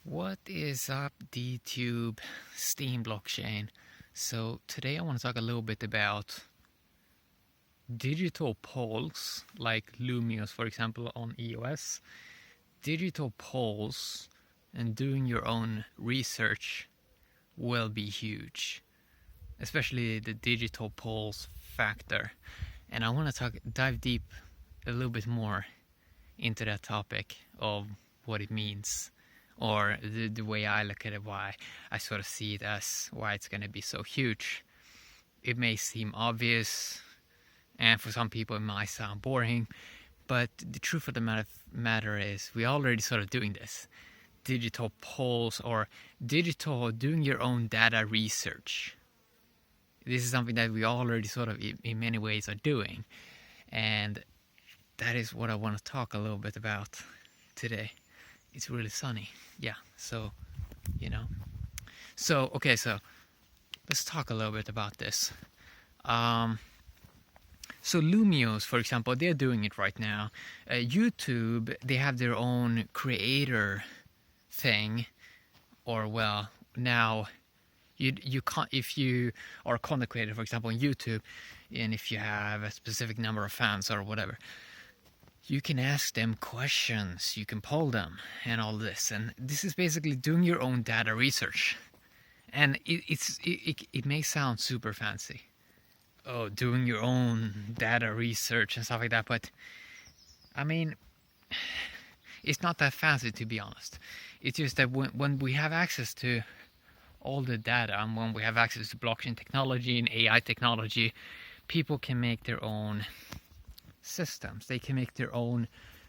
What is up, DTube Steam blockchain? So today I want to talk a little bit about digital polls like Lumeos, for example, on EOS. Digital polls and doing your own research will be huge, especially the digital polls factor. And I want to dive deep a little bit more into that topic of what it means, or the way I look at it, why I sort of see it as why it's going to be so huge. It may seem obvious, and for some people it might sound boring, but the truth of the matter is we're already sort of doing this. Digital polls or digital doing your own data research. This is something that we already sort of in many ways are doing, and that is what I want to talk a little bit about today. It's really sunny. Yeah, so, So let's talk a little bit about this. So Lumeos, for example, they're doing it right now. YouTube, they have their own creator thing, or well, now you can't, if you are a content creator, for example, on YouTube, and if you have a specific number of fans or whatever, you can ask them questions, you can poll them, and all this. And this is basically doing your own data research. And it may sound super fancy. Oh, doing your own data research and stuff like that. But, I mean, it's not that fancy, to be honest. It's just that when we have access to all the data, and when we have access to blockchain technology and AI technology, people can make their own systems. They can make their own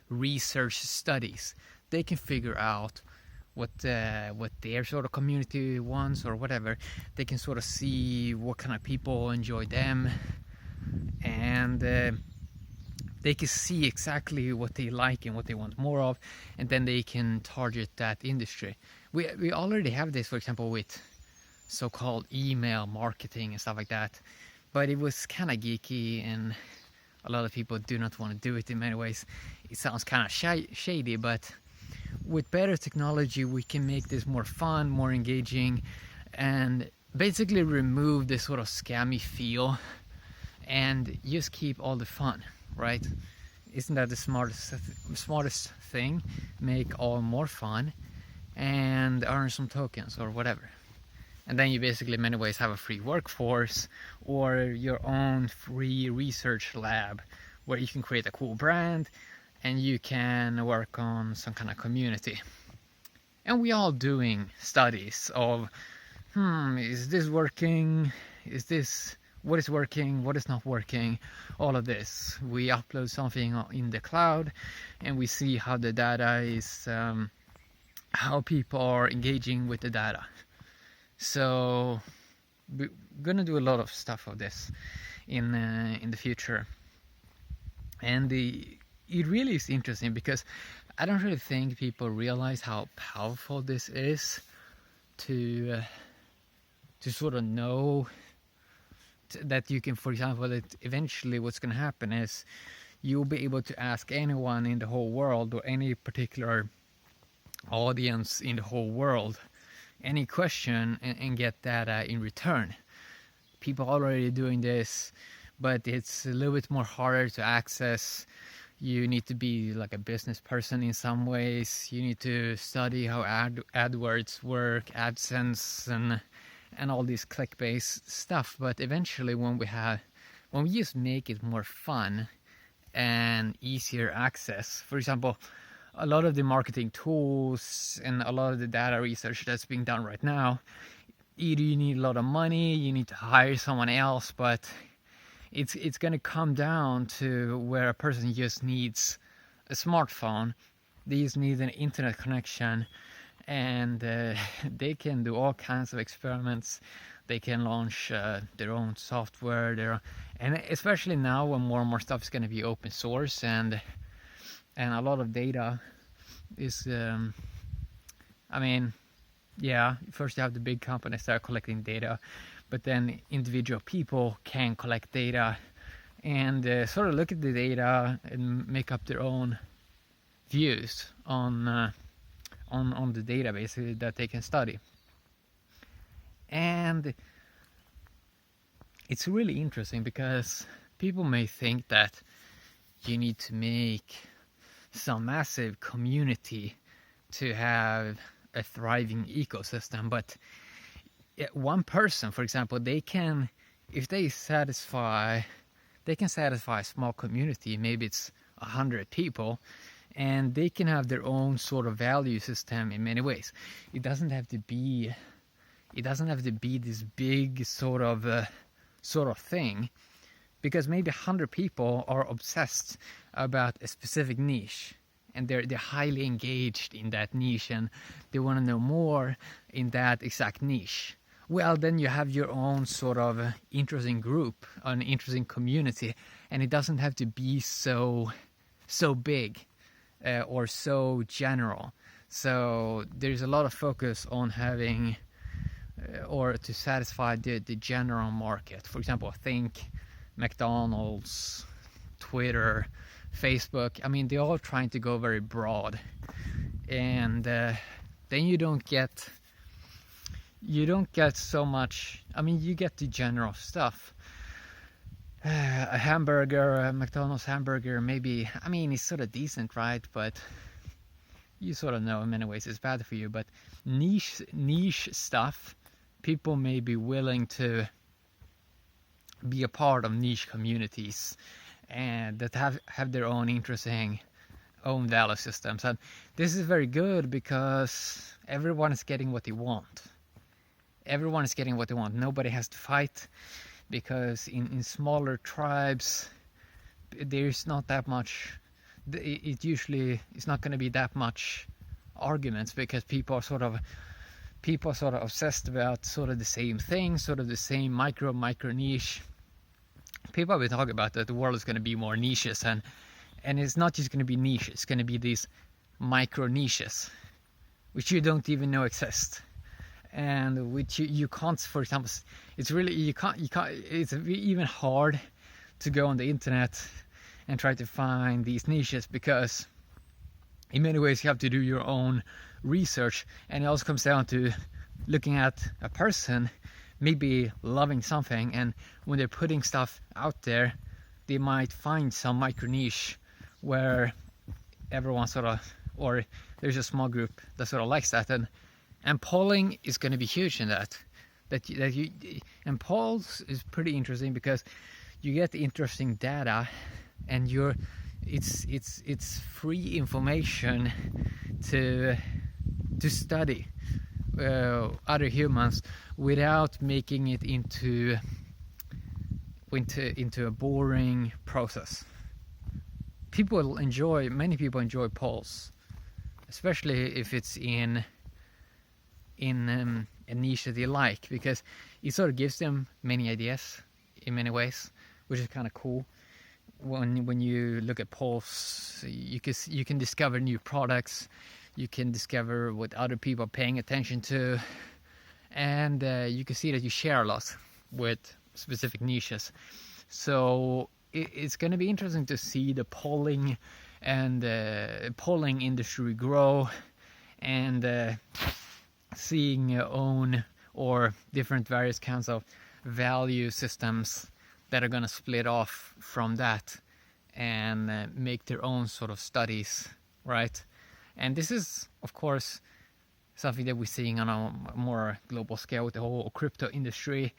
research studies. They can figure out what their sort of community wants or whatever. They can sort of see what kind of people enjoy them, and they can see exactly what they like and what they want more of, and then they can target that industry. We already have this, for example, with so-called email marketing and stuff like that, but it was kind of geeky, and a lot of people do not want to do it in many ways. It sounds kind of shady, but with better technology, we can make this more fun, more engaging, and basically remove this sort of scammy feel and just keep all the fun, right? Isn't that the smartest thing? Make all more fun and earn some tokens or whatever. And then you basically in many ways have a free workforce or your own free research lab where you can create a cool brand and you can work on some kind of community. And we all doing studies of, is this working? What is working? What is not working? All of this. We upload something in the cloud and we see how the data is, how people are engaging with the data. So we're gonna do a lot of stuff of this in the future, and it really is interesting because I don't really think people realize how powerful this is to sort of know that you can, for example, that eventually what's going to happen is you'll be able to ask anyone in the whole world or any particular audience in the whole world any question and get data in return. People are already doing this, but it's a little bit more harder to access. You need to be like a business person in some ways. You need to study how AdWords work, AdSense, and all this click-based stuff. But eventually, when we just make it more fun and easier access, for example, a lot of the marketing tools and a lot of the data research that's being done right now, either you need a lot of money, you need to hire someone else, but it's going to come down to where a person just needs a smartphone. They just need an internet connection, and they can do all kinds of experiments. They can launch their own software, and especially now when more and more stuff is going to be open source, and a lot of data is, first you have the big companies that are collecting data, but then individual people can collect data and sort of look at the data and make up their own views on on the database that they can study. And it's really interesting because people may think that you need to make some massive community to have a thriving ecosystem, but one person, for example, they can satisfy a small community, maybe it's 100 people, and they can have their own sort of value system in many ways. It doesn't have to be this big sort of thing, because maybe 100 people are obsessed about a specific niche, and they're highly engaged in that niche, and they want to know more in that exact niche. Well, then you have your own sort of interesting group, an interesting community, and it doesn't have to be so big or so general. So there's a lot of focus on having or to satisfy the general market. For example, think McDonald's, Twitter, Facebook. I mean, they're all trying to go very broad, and then you don't get so much. I mean, you get the general stuff. A hamburger, a McDonald's hamburger, maybe, I mean, it's sort of decent, right? But you sort of know in many ways it's bad for you. But niche stuff, people may be willing to be a part of niche communities and that have their own interesting own value systems. And this is very good because everyone is getting what they want. Everyone is getting what they want. Nobody has to fight, because in smaller tribes there's not that much. It's not going to be that much arguments, because people are sort of obsessed about sort of the same thing, sort of the same micro niche. People have been talking about that the world is going to be more niches, and it's not just going to be niches, it's going to be these micro niches which you don't even know exist, and which you can't, for example, it's even hard to go on the internet and try to find these niches, because in many ways you have to do your own research, and it also comes down to looking at a person maybe loving something, and when they're putting stuff out there, they might find some micro niche where everyone sort of, or there's a small group that sort of likes that, and polling is going to be huge in that and polls is pretty interesting, because you get interesting data, and it's free information to study other humans without making it into a boring process. Many people enjoy polls, especially if it's in a niche that they like, because it sort of gives them many ideas in many ways, which is kind of cool. When you look at polls, you can discover new products, you can discover what other people are paying attention to, and you can see that you share a lot with specific niches. So it's going to be interesting to see the polling and polling industry grow, and seeing your own or different various kinds of value systems that are going to split off from that and make their own sort of studies, right? And this is, of course, something that we're seeing on a more global scale with the whole crypto industry.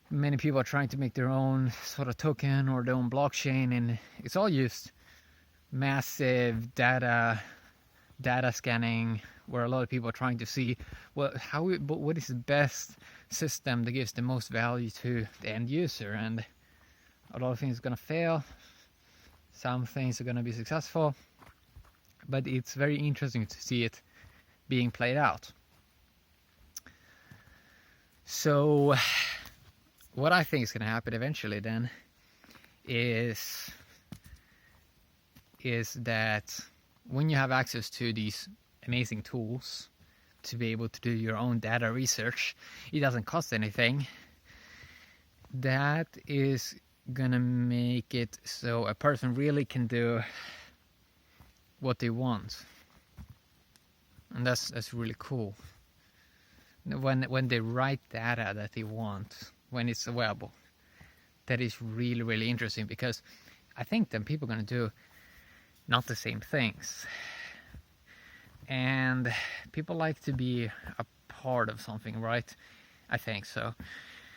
Many people are trying to make their own sort of token or their own blockchain, and it's all used massive data scanning, where a lot of people are trying to see what is the best system that gives the most value to the end user. And a lot of things are going to fail, some things are going to be successful, but it's very interesting to see it being played out. So what I think is going to happen eventually then is that when you have access to these amazing tools to be able to do your own data research, it doesn't cost anything. That is gonna make it so a person really can do what they want. and that's really cool. When they write data that they want, when it's available, that is really, really interesting, because I think then people are going to do not the same things, and people like to be a part of something, right? I think so.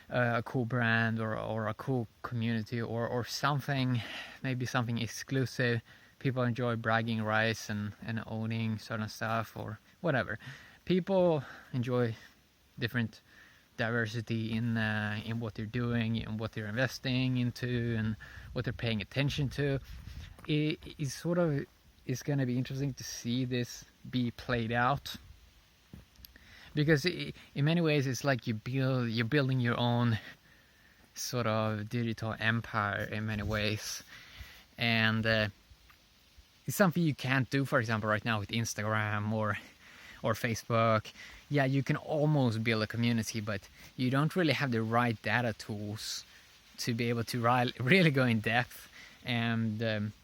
A cool brand or a cool community or something, maybe something exclusive. People enjoy bragging rights and owning certain stuff or whatever. People enjoy different diversity in what they're doing and what they're investing into and what they're paying attention to. It's going to be interesting to see this be played out, because in many ways it's like you're building your own sort of digital empire in many ways, and it's something you can't do, for example, right now with Instagram or Facebook. Yeah, you can almost build a community, but you don't really have the right data tools to be able to really go in depth and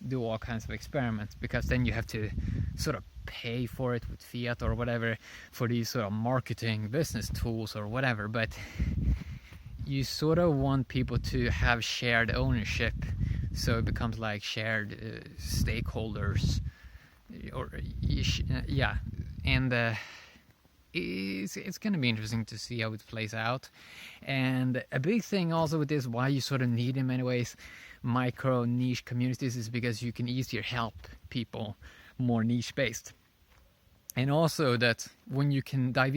do all kinds of experiments, because then you have to sort of pay for it with fiat or whatever for these sort of marketing business tools or whatever. But you sort of want people to have shared ownership, so it becomes like shared stakeholders, or yeah, and it's going to be interesting to see how it plays out. And a big thing also with this, why you sort of need in many ways micro niche communities, is because you can easier help people more niche based. And also that when you can dive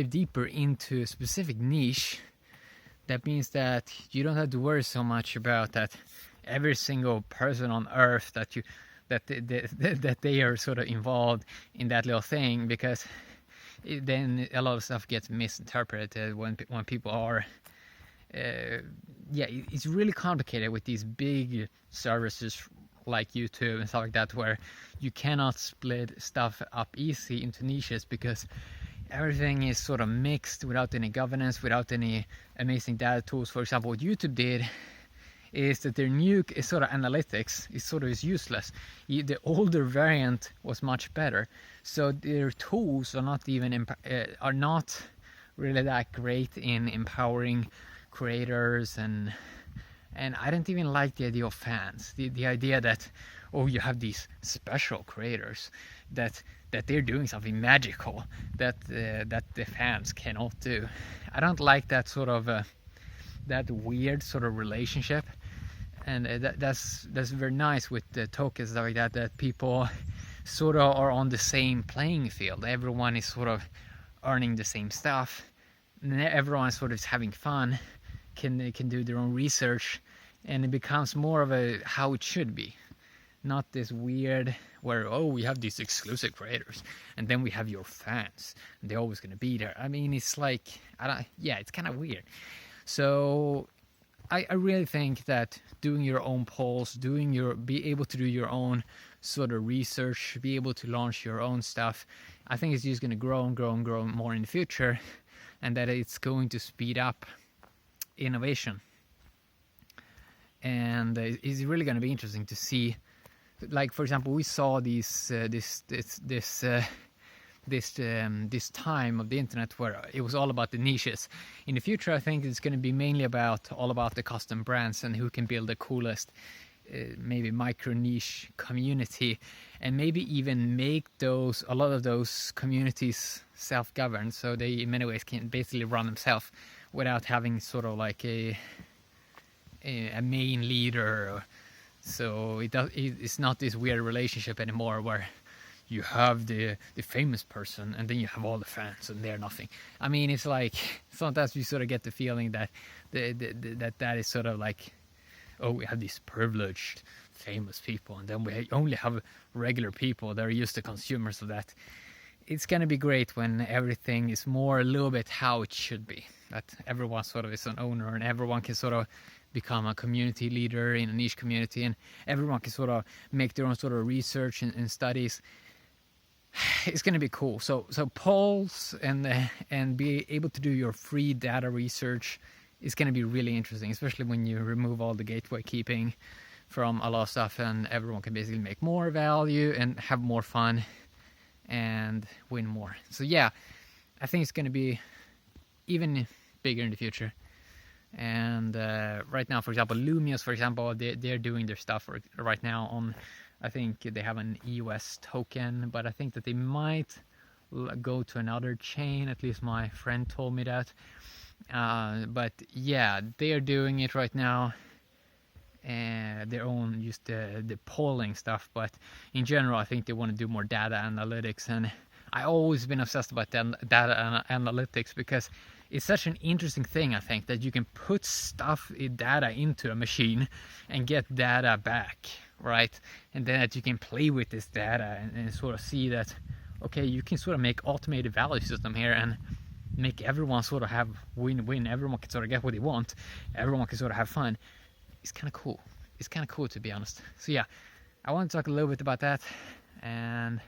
deeper into a specific niche, that means that you don't have to worry so much about that every single person on earth that they are sort of involved in that little thing, because then a lot of stuff gets misinterpreted when people are it's really complicated with these big services like YouTube and stuff like that, where you cannot split stuff up easy into niches, because everything is sort of mixed without any governance, without any amazing data tools. For example, what YouTube did is that their new sort of analytics is useless. The older variant was much better, so their tools are not really that great in empowering creators, and I don't even like the idea of fans. The idea that you have these special creators that they're doing something magical that the fans cannot do. I don't like that sort of that weird sort of relationship, and that's very nice with the tokens like that people sort of are on the same playing field. Everyone is sort of earning the same stuff, and everyone sort of is having fun, can do their own research, and it becomes more of a how it should be, not this weird where we have these exclusive creators and then we have your fans and they're always going to be there. I mean, it's like it's kind of weird. So I really think that doing your own polls, be able to do your own sort of research, be able to launch your own stuff, I think it's just going to grow and grow and grow more in the future, and that it's going to speed up innovation. And it's really going to be interesting to see, like, for example, we saw this time of the internet where it was all about the niches. In the future, I think it's going to be mainly all about the custom brands and who can build the coolest maybe micro niche community, and maybe even make a lot of those communities self-governed, so they in many ways can basically run themselves without having sort of like a main leader. So it's not this weird relationship anymore where you have the famous person and then you have all the fans and they're nothing. I mean, it's like sometimes you sort of get the feeling that that is sort of like, we have these privileged famous people and then we only have regular people that are used to consumers of that. It's going to be great when everything is more a little bit how it should be, that everyone sort of is an owner and everyone can sort of become a community leader in a niche community, and everyone can sort of make their own sort of research and studies. It's going to be cool. So polls and be able to do your free data research is going to be really interesting, especially when you remove all the gateway keeping from a lot of stuff and everyone can basically make more value and have more fun and win more. So yeah, I think it's going to be even bigger in the future. And right now, for example, Lumeos, for example, they're doing their stuff right now on, I think they have an EOS token, but I think that they might go to another chain. At least my friend told me that. But yeah, they're doing it right now. Their own, just the polling stuff, but in general I think they want to do more data analytics, and I always been obsessed about data analytics because it's such an interesting thing. I think that you can put data into a machine and get data back, right? And then that you can play with this data and sort of see that, okay, you can sort of make automated value system here and make everyone sort of have win-win. Everyone can sort of get what they want. Everyone can sort of have fun. It's kind of cool. It's kind of cool, to be honest. So yeah, I want to talk a little bit about that, and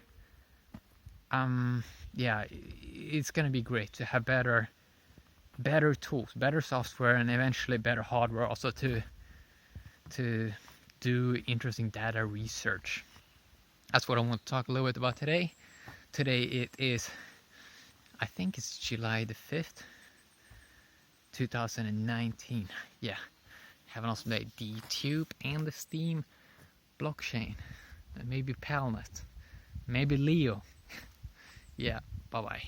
yeah, it's gonna be great to have better tools, better software, and eventually better hardware also to do interesting data research. That's what I want to talk a little bit about today. Today it is, I think it's July the 5th, 2019. Yeah. Have an awesome day. The Tube and the Steam blockchain. And maybe Palnet. Maybe Leo. Yeah, bye bye.